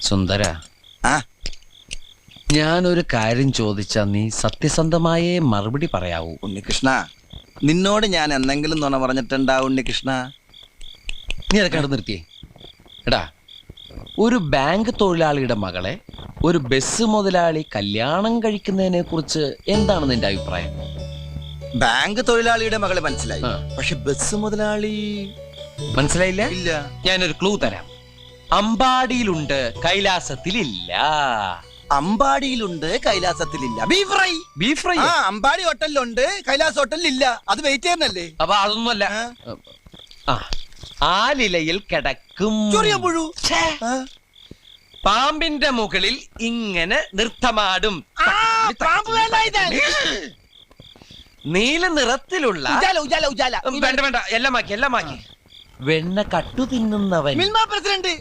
സുന്ദര, ഞാനൊരു കാര്യം ചോദിച്ചാ നീ സത്യസന്ധമായേ മറുപടി പറയാവൂ. ഉണ്ണികൃഷ്ണ, നിന്നോട് ഞാൻ എന്തെങ്കിലും നുണ പറഞ്ഞിട്ടുണ്ടാ ഉണ്ണികൃഷ്ണ? നീ അതൊക്കെ അവിടെ നിർത്തിയേ. എടാ, ഒരു ബാങ്ക് തൊഴിലാളിയുടെ മകളെ ഒരു ബസ് മുതലാളി കല്യാണം കഴിക്കുന്നതിനെ കുറിച്ച് എന്താണ് നിന്റെ അഭിപ്രായം? ബാങ്ക് തൊഴിലാളിയുടെ മകളെ മനസ്സിലായി, പക്ഷെ ബസ് മുതലാളി മനസ്സിലായില്ല? ഇല്ല. ഞാനൊരു ക്ലൂ തരാം. അമ്പാടിയിലുണ്ട്, കൈലാസത്തിലില്ല. അമ്പാടിയിലുണ്ട്, കൈലാസത്തിലില്ല. Beef fry. Beef fry Ambadi ഹോട്ടലിലുണ്ട്, കൈലാസ് ഹോട്ടലിലില്ല. അത് വെയിറ്റ് ചെയ്യുന്നല്ലേ? അപ്പൊ അതൊന്നുമല്ല. ആലിലയിൽ കിടക്കും ചൊറിയമ്പുഴു. പാമ്പിന്റെ മുകളിൽ ഇങ്ങനെ നൃത്തമാടും. നീല നിറത്തിലുള്ള വേണ്ട വേണ്ട, എല്ലാം മാക്കി. വെണ്ണ കട്ടു തിന്നുന്നവൻ. മിൽമ പ്രസിഡന്റ്.